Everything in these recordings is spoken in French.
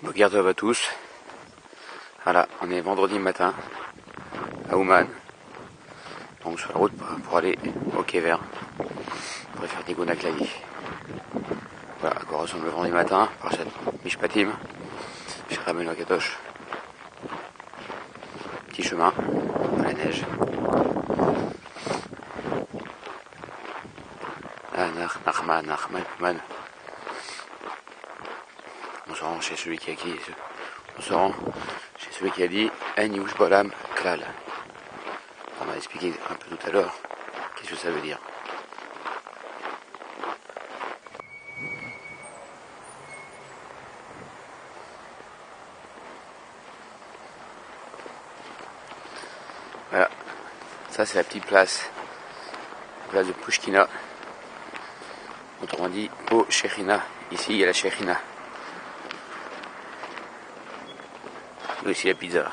Boker Tov à tous. Voilà, on est vendredi matin à Ouman. Donc sur la route pour aller au Kever. Pour faire des Gonaklaï. Voilà à quoi ressemble le vendredi matin. Parchat Mishpatim. Chez Rabbeinu Akadosh. Petit chemin dans la neige. Nachman. On se rend chez celui qui a dit En Yush Bolam Klal. On m'a expliqué un peu tout à l'heure qu'est-ce que ça veut dire. Voilà, ça c'est la petite place de Pushkina. Autrement dit, au Shechina. Ici il y a la Shechina. Et aussi la pizza.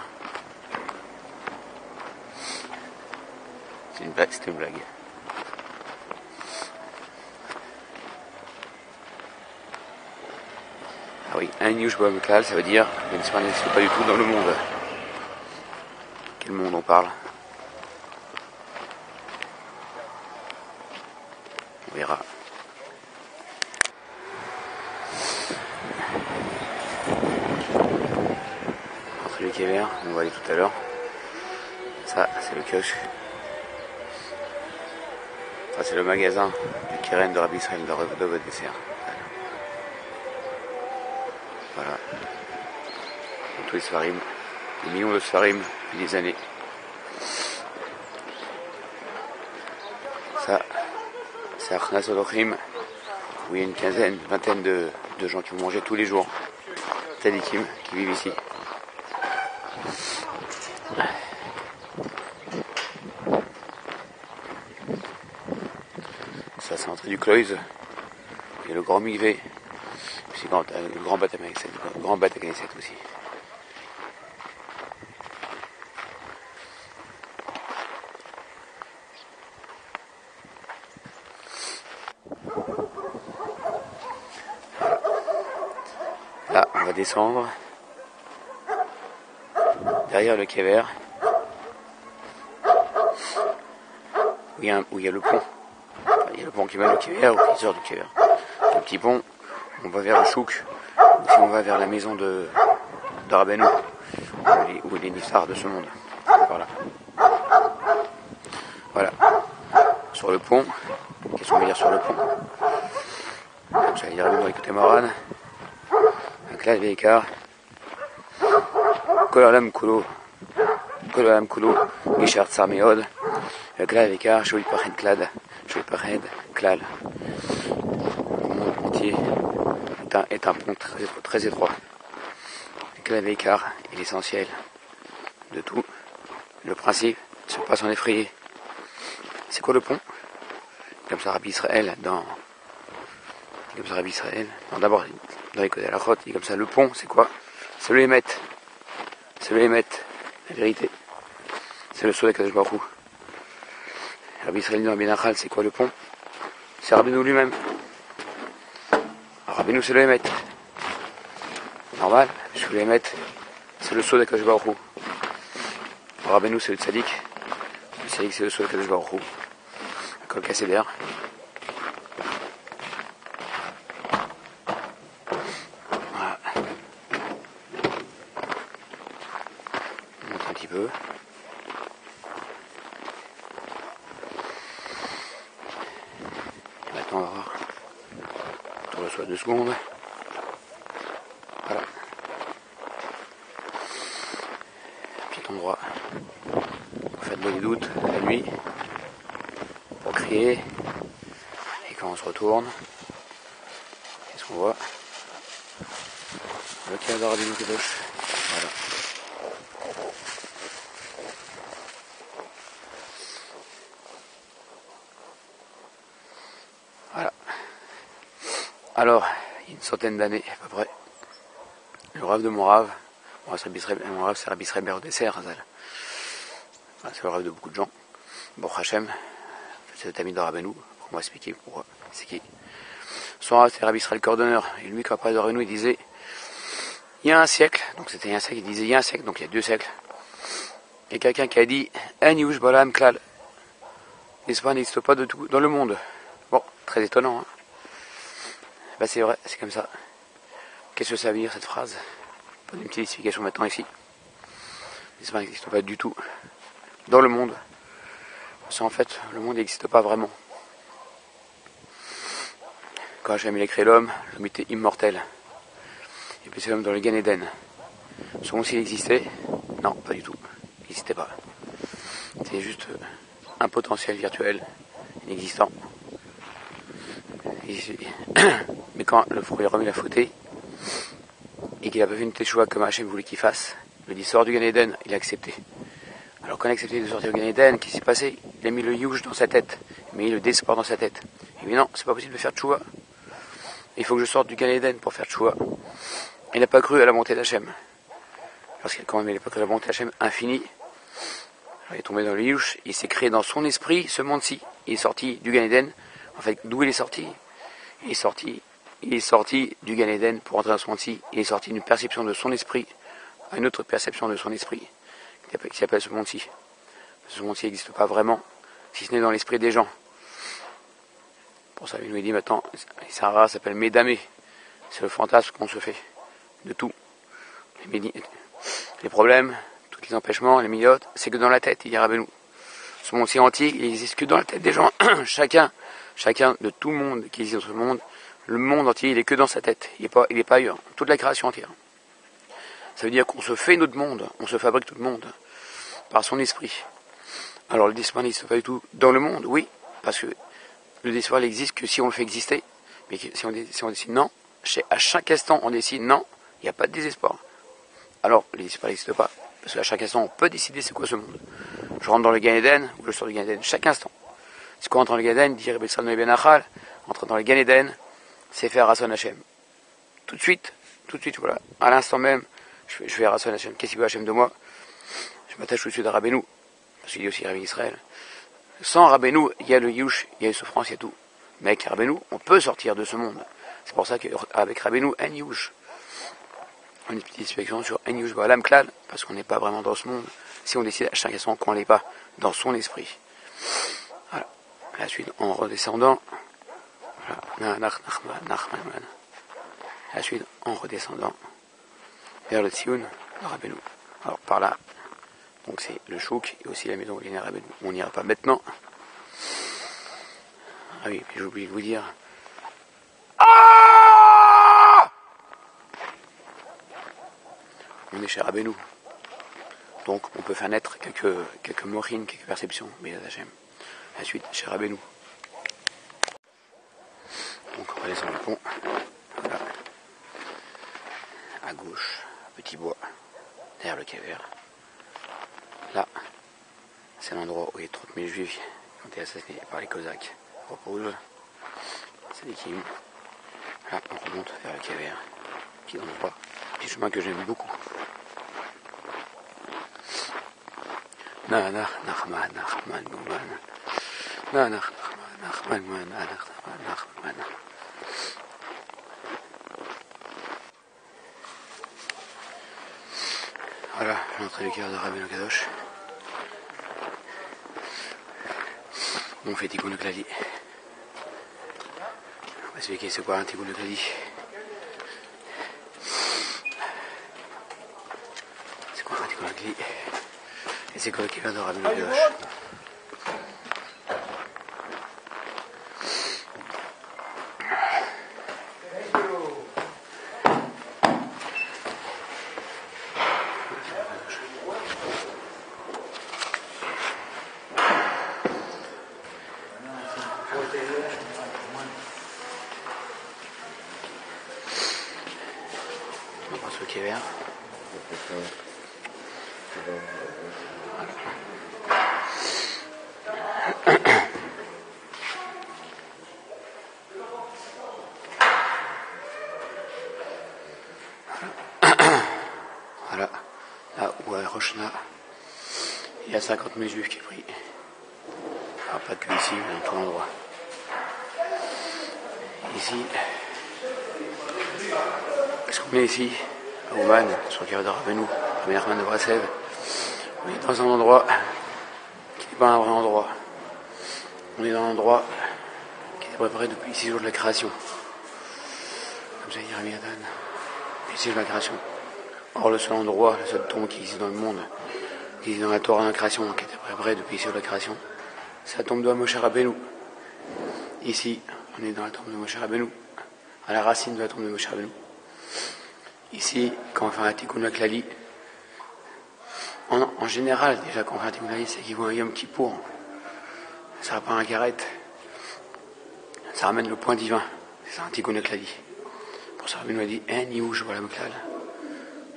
C'était une blague. Ah oui, un Yush Boam Klal, ça veut dire que ça n'existe pas du tout dans le monde. Quel monde on parle? On verra. Entre le Kever, on va aller tout à l'heure. Ça, c'est le kiosque. Ça, c'est le magasin du Keren de Rabbi Israël de votre dessert. Voilà. Tous les Sfarim, des millions de Sfarim depuis des années. Ça, c'est Achnas Olochim, où il y a une vingtaine de gens qui vont manger tous les jours. Tzadikim qui vivent ici. Ça, c'est l'entrée du Kloïz. Il y a le grand Mikvé. Puis le grand Batagneset aussi. Là, on va descendre derrière le Kever où il y a le pont. Enfin, il y a le pont qui mène au Kever ou qui sort du Kever. Le petit pont, on va vers le Chouk, ou si on va vers la maison de Rabbeinu, ou les Niftar de ce monde. Voilà. Sur le pont, qu'est-ce qu'on va dire sur le pont? Comme ça, il y a Rabbeinu écouter Moran. Klal Veikar. Kol Olam Kulo. Gishar Tsar Meod. Klal Veikar. Shoy Pached Klal. Le monde entier est un pont très étroit. Klal Veikar est l'essentiel de tout. Le principe se passe en effrayé. C'est quoi le pont? Comme ça Rabbi Israël d'abord dans les côtés de la Chot, il dit comme ça, le pont c'est quoi? C'est le Hémet, la vérité, c'est le Sod HaKadosh Baruch Hu. Rabbi Israël dans Ben Achal, c'est quoi le pont? C'est Rabbeinu lui-même. Rabbeinu c'est le Hémet, normal, parce que le Hémet c'est le Sod HaKadosh Baruch Hu. Rabbeinu c'est le Tzadik c'est le Sod HaKadosh Baruch Hu. Kol Kaseder. Peu. Maintenant on va voir. Tour le soir 2 secondes. Voilà. Petit endroit pour faire de l'olidoute la nuit. Pour crier. Et quand on se retourne, qu'est-ce qu'on voit? Le cadre du Kadosh. Voilà. Voilà. Alors, il y a une centaine d'années à peu près, le rêve de mon rêve, mon rêve c'est Rabbi Israël au dessert, c'est le rêve de beaucoup de gens. Bon, Hachem, c'est le Tamid de Rabbeinu, pour m'expliquer pourquoi, c'est qui. Son rêve c'est Rabbi Israël Cordonneur, et lui quand après de Rabbeinu il disait, il y a un siècle, donc c'était un siècle, il disait il y a un siècle, donc il y a 2 siècles, il y a quelqu'un qui a dit En yush balam klal. L'espoir n'existe pas de tout dans le monde. Bon, très étonnant, hein. Bah c'est vrai, c'est comme ça. Qu'est-ce que ça veut dire cette phrase? Pas une petite explication maintenant ici. L'espoir n'existe pas du tout dans le monde. Parce qu'en fait, le monde n'existe pas vraiment. Quand Hachem il a créé l'homme était immortel. Et puis c'est l'homme dans le Gan Eden. Selon s'il existait, non, pas du tout. Il n'existait pas. C'était juste un potentiel virtuel, inexistant. Mais quand le premier homme il a fauté, et qu'il n'a pas fait une teshuva comme Hachem voulait qu'il fasse, il a dit sors du Gan Eden, il a accepté. Alors quand il a accepté de sortir du Gan Eden, qu'est-ce qui s'est passé? Il a mis le yush dans sa tête, mais il le désespoir dans sa tête. Il dit non, c'est pas possible de faire teshuva. Il faut que je sorte du Gan Eden pour faire teshuva. Il n'a pas cru à la bonté d'Hachem. Quand même il n'a pas cru à la bonté d'Hachem infinie, alors il est tombé dans le yush, il s'est créé dans son esprit ce monde-ci. Il est sorti du Gan Eden. En fait, d'où il est sorti? Il est sorti du Gan Eden pour entrer dans ce monde-ci. Il est sorti d'une perception de son esprit à une autre perception de son esprit, qui s'appelle ce monde-ci. Ce monde-ci n'existe pas vraiment, si ce n'est dans l'esprit des gens. Pour ça, il nous dit maintenant, Sarah s'appelle Médamé. C'est le fantasme qu'on se fait de tout. Les problèmes, tous les empêchements, les milotes, c'est que dans la tête, il y a Rabbeinu. Ce monde-ci entier, il n'existe que dans la tête des gens. Chacun de tout le monde qui existe dans ce monde, le monde entier, il est que dans sa tête. Il n'est pas ailleurs. Toute la création entière. Ça veut dire qu'on se fait notre monde, on se fabrique tout le monde par son esprit. Alors le désespoir n'existe pas du tout dans le monde, oui, parce que le désespoir n'existe que si on le fait exister. Mais si on décide non, à chaque instant on décide non, il n'y a pas de désespoir. Alors le désespoir n'existe pas, parce qu'à chaque instant on peut décider c'est quoi ce monde. Je rentre dans le Gan Eden, ou je sors du Gan Eden, chaque instant. C'est quoi entrer dans le Gan Eden, dire Bessal Ben Achal, entrer dans le Gan Eden, c'est faire Rasson Hachem. Tout de suite, voilà, à l'instant même, je fais Rasson Hachem. Qu'est-ce qu'il veut Hachem de moi? Je m'attache tout de suite à Rabbeinu, parce qu'il dit aussi Rabbi Israël. Sans Rabbeinu, il y a le yush, il y a les souffrances, il y a tout. Mais avec Rabbeinu, on peut sortir de ce monde. C'est pour ça qu'avec Rabbeinu, en yush. Une petite explication sur en yush ba'alam klal, parce qu'on n'est pas vraiment dans ce monde. Si on décide à chaque instant qu'on n'est pas dans son esprit. Voilà. La suite, en redescendant. Voilà. La suite, en redescendant vers le Tsioun, de Rabbeinu. Alors par là, donc c'est le chouk et aussi la maison où il y a Rabbeinu. On n'ira pas maintenant. Ah oui, j'ai oublié de vous dire. Ah, on est chez Rabbeinu. Donc on peut faire naître quelques morines, quelques perceptions, mais Hachem. La suite, chez Rabbeinu. Donc on va descendre le pont. Voilà. À gauche, petit bois, derrière le caverne. Là, c'est l'endroit où les 30 000 juifs qui ont été assassinés par les Cosaques reposent. C'est des Kim. Là, on remonte vers le caverne, qui est dans l'endroit. Petit chemin que j'aime beaucoup. Nanach Nachman Nachman Guman. Nanach Nachman Guman. Nanach Nachman. Voilà, l'entrée du cœur de Rabbeinu Kadosh. On fait Tikkun Klali. On va expliquer c'est quoi un Tikkun Klali. C'est quoi un Tikkun Klali? Et c'est quoi le cœur de Rabbeinu Kadosh? On passe au caverne. Voilà, là où à Roshna, il y a 50 000 juifs qui prient. Alors pas que ici, mais dans tout l'endroit. Ici, est-ce qu'on est ici? à Ouman, sur le cave de Rabbeinu, Rabbi Nachman de Breslev. On est dans un endroit qui n'est pas un vrai endroit. On est dans un endroit qui est préparé depuis 6 jours de la création. Comme ça, Yeremi Adam, depuis 6 jours de la création. Or, le seul endroit, la seule tombe qui existe dans le monde, qui existe dans la Torah de la création, qui était préparée depuis 6 jours de la création, c'est la tombe de Moshe Rabbeinu. Ici, on est dans la tombe de Moshe Rabbeinu, à la racine de la tombe de Moshe Rabbeinu. Ici, quand on fait un tikkun haklali, en général, déjà, quand on fait un tikkun haklali, c'est qu'il voit un Yom Kippour. Ça va pas un carrette. Ça ramène le point divin. C'est un tikkun haklali. Pour ça, Rabbeinu a dit, Niouj, voilà le klal.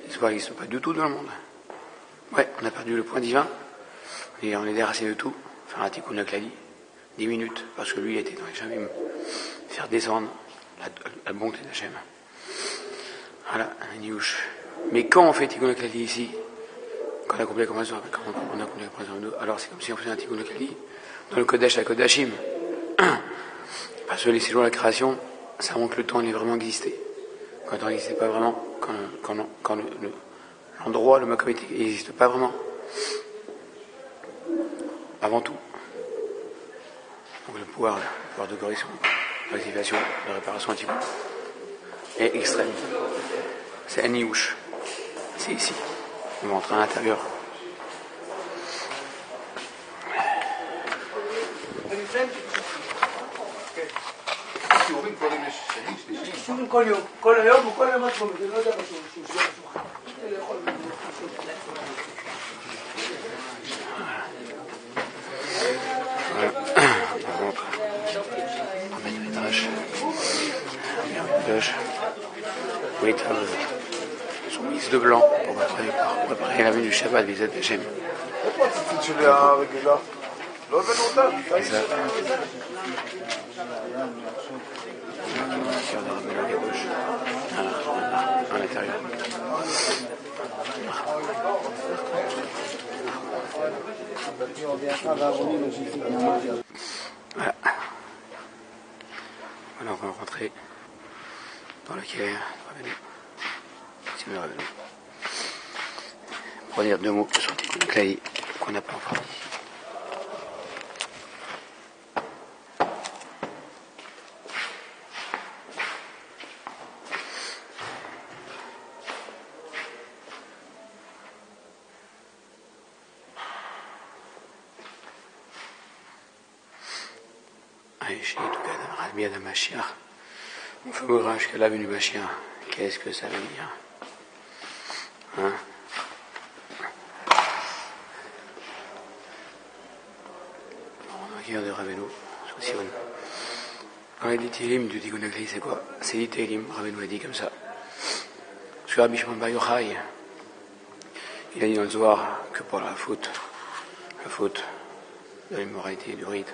L'histoire n'existe pas du tout dans le monde. Ouais, on a perdu le point divin, et on est déraciné de tout. Faire un tikkun haklali, 10 minutes, parce que lui était dans les Shamim, faire descendre la bonté d'Hachem. Voilà, un niouche. Mais quand on fait tikkun haklali ici, quand on a compris la comparaison, alors c'est comme si on faisait un tikkun haklali dans le Kodesh à Kodashim. Parce que les 6 jours de la création, ça montre que le temps il est vraiment existé. Quand le temps n'existait pas vraiment, quand l'endroit, le makom n'existe pas vraiment. Avant tout. Donc le pouvoir de correction, de rectification, de réparation antique est extrême. C'est un niouche. C'est ici. On va entrer à l'intérieur. Oui, son mix de blanc pour préparer la venue du Shabbat des Hachem. À l'intérieur. Voilà. Voilà, on va rentrer dans le cave. C'est le Rabbeinu. Pour dire 2 mots sur le tikkun haklali qu'on n'a pas encore dit. On fait mourir jusqu'à la venue du Mashiach. Qu'est-ce que ça veut dire? Hein? On va dire de Rabbeinu, sur Sion. Quand il dit Télim du tikkun haklali, c'est quoi? C'est dit Télim, Rabbeinu a dit comme ça. Sur Rabbi Shimon Bar Yochai, il a dit dans le Zohar que pour la faute de l'immoralité et du rite,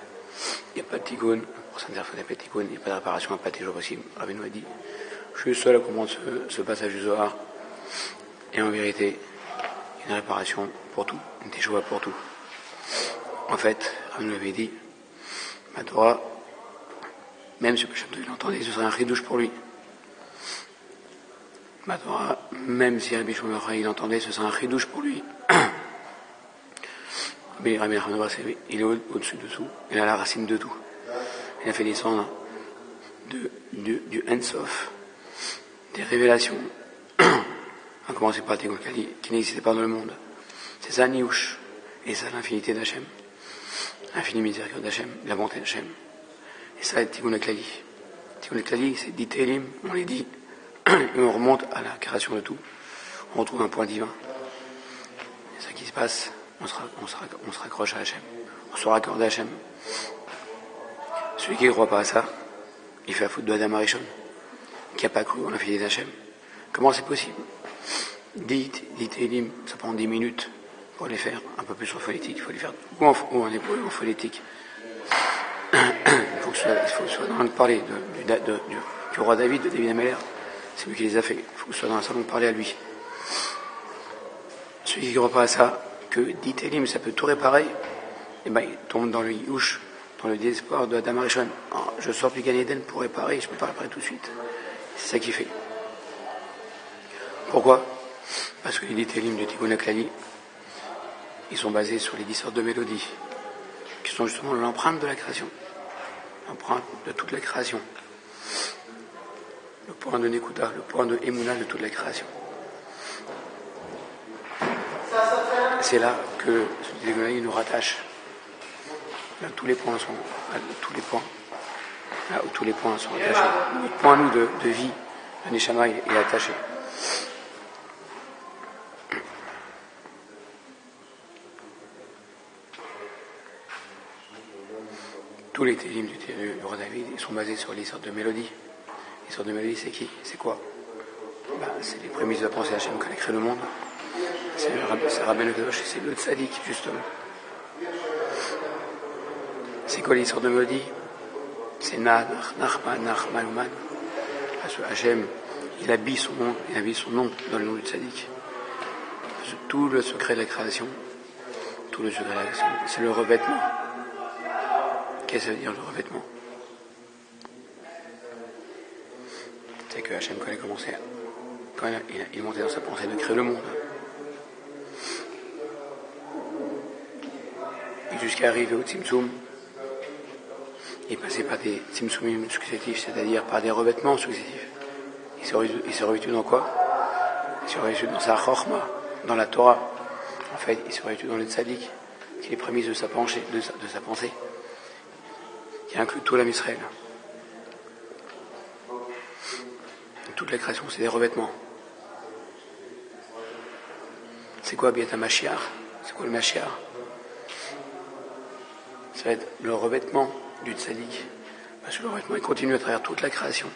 il n'y a pas de tikkun. Pour s'en dire qu'il n'y a pas de tikkun, il n'y a pas de réparation, pas toujours possible. Rabbeinu a dit, je suis seul à comprendre ce passage du Zohar. Et en vérité, il y a une réparation pour tout, une teshuva pour tout. En fait, Rabbeinu avait dit, ma Torah, même si il l'entendait, ce serait un chidouche pour lui. Ma Torah, même si Rabbi Shimon Bar Yochai l'entendait, ce serait un chidouche pour lui. Mais Rabbi Nachman de Breslev, il est au-dessus de tout, il est à la racine de tout. Il a fait descendre du Ensof, des révélations, à commencer par le tikkun haklali, qui n'existait pas dans le monde. C'est ça Niouche, et ça l'infinité d'Hachem, l'infinie miséricorde d'Hachem, la bonté d'Hachem. Et ça, le tikkun haklali. Le tikkun haklali, c'est dit Télim, on les dit, et on remonte à la création de tout. On retrouve un point divin. C'est ça qui se passe, on se raccroche à Hachem, on se raccorde à Hachem. Celui qui ne croit pas à ça, il fait la faute de Adam Arishon, qui n'a pas cru en l'infinité d'Hachem. Comment c'est possible? Dites Télim, ça prend 10 minutes pour les faire, un peu plus en phonétique, il faut les faire ou en hébreu ou en phonétique. Il faut que ce soit dans le parler du roi David, de David Ameller. C'est lui qui les a fait. Il faut que ce soit dans un salon de parler à lui. Celui qui ne croit pas à ça, que dit Télim, ça peut tout réparer, et ben il tombe dans le Yush, dans le désespoir de Adam Arishon. Je sors du Gan Eden pour réparer, je ne peux pas réparer tout de suite. C'est ça qu'il fait. Pourquoi? Parce que les télim de Tikkun HaKlali, ils sont basés sur les 10 sortes de mélodies, qui sont justement l'empreinte de la création, l'empreinte de toute la création, le point de Nekuda, le point de Emouna de toute la création. C'est là que ce Tikkun HaKlali nous rattache. Là, tous les points sont là où tous les points sont attachés. Notre point, nous, de vie, de Neshama, est attaché. Tous les télim du roi David, ils sont basés sur les sortes de mélodies. Les sortes de mélodies, c'est qui? C'est quoi? C'est les prémices de la pensée Hachem quand il a créé le monde. C'est Rabbeinu Kadosh, c'est le tzaddik, justement. C'est quoi les sortes de mélodies? C'est Nachman, Uman. Parce que Hachem, il habille son nom dans le nom du tzaddik. Parce que tout le secret de la création, c'est le revêtement. Qu'est-ce que ça veut dire le revêtement? C'est que Hachem, quand il a commencé, quand il montait dans sa pensée de créer le monde, et jusqu'à arriver au Tzimtzum, il passait par des Tzimtzumim successifs, c'est-à-dire par des revêtements successifs. Il s'est revêtu dans quoi? Il s'est revêtu dans sa Chochma, dans la Torah. En fait, il s'est revêtu dans le Tzaddik, qui est les prémices de sa pensée, qui inclut tout l'âme Israël. Toute la création, c'est des revêtements. C'est quoi Biat HaMashiach? C'est quoi le Mashiach? Ça va être le revêtement du tzaddik. Parce que le revêtement, il continue à travers toute la création.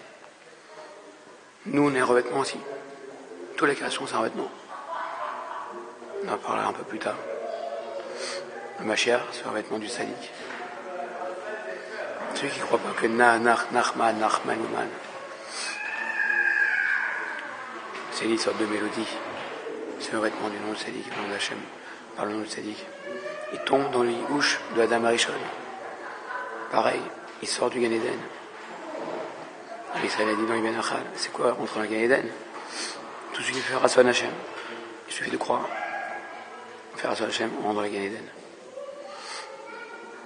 Nous, on est un revêtement aussi. Toute la création, c'est un revêtement. On en parlera un peu plus tard. Le Mashiach, c'est le revêtement du tzaddik. Ceux qui ne croient pas que Nachman, Uman, c'est une sorte de mélodie. C'est le revêtement du nom de tzaddik, le nom d'Hachem, par le nom de tzaddik. Il tombe dans le Yigouch de Adam Arishon. Pareil, il sort du Gan Eden. Israël a dit dans Ibn Achal, c'est quoi rentrer dans le Gan Eden? Tout ce qui fait Rasson Hachem. Il suffit de croire. Faire Rasson Hachem, on rentre dans le Gan Eden.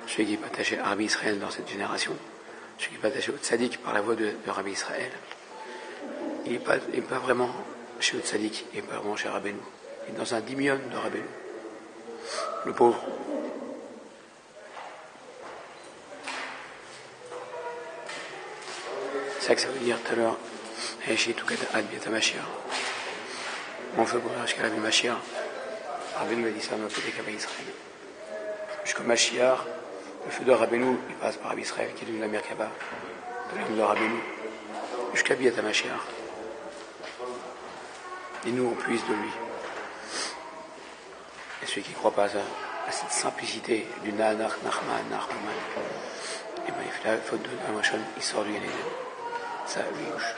Celui qui est pas attaché à Rabbi Israël dans cette génération, celui qui est pas attaché au tzaddik par la voix de Rabbi Israël, il n'est pas vraiment chez le tzaddik, il n'est pas vraiment chez Rabbeinu. Il est dans un dimion de Rabbeinu. Le pauvre. C'est ça que ça veut dire tout à l'heure. On fait pour jusqu'à Rabbi Mashiach. Rabbeinu a dit ça dans le côté qu'avait Israël. Jusqu'au Mashiach, le feu de Rabbeinu, il passe par Rabbi Israël, qui est devenu la Merkaba, de l'homme de Rabbeinu, jusqu'à Biat HaMashiach. Et nous, on puise de lui. Et ceux qui ne croient pas à cette simplicité du Nachman, et bien il fait la faute de Hamashon, il sort du Gan Eden. Ça, lui, gauche.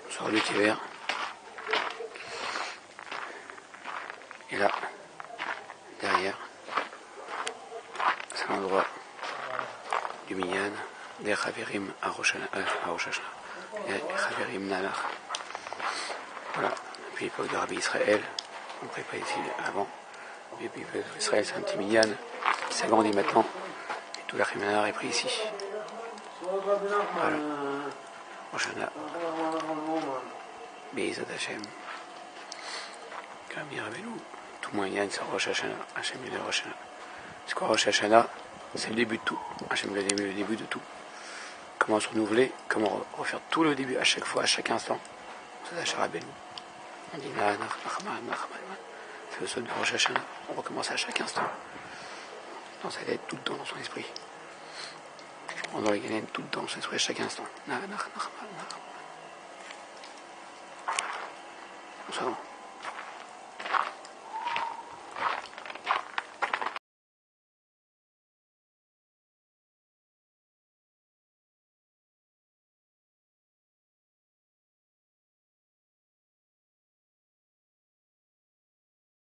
On sort le Tiver. Et là, derrière, c'est l'endroit du Minyan, des Chaverim à Rosh Hashanah, des Chaverim Nalach. Voilà. Depuis l'époque de Rabbi Israël, on ne pas ici avant. Depuis l'époque d'Israël, c'est un petit Minyan qui s'agrandit maintenant. Et tout l'Achimanar est pris ici. Voilà. Rosh Hashanah. Be'ezrat Hashem. Comme dit Rabbeinu, tout moyen, c'est Rosh Hashanah. Hashem est le Rosh Hashanah. C'est quoi Rosh Hashanah? C'est le début de tout. Hashem est le début de tout. Comment se renouveler, comment refaire tout le début à chaque fois, à chaque instant. C'est ça, Rabbeinu. On dit Nachman. C'est le sol de Rosh Hashanah. On recommence à chaque instant. Dans sa tête, tout le temps, dans son esprit. On doit gagner tout le temps, dans son esprit, à chaque instant. Nachman. On s'en va.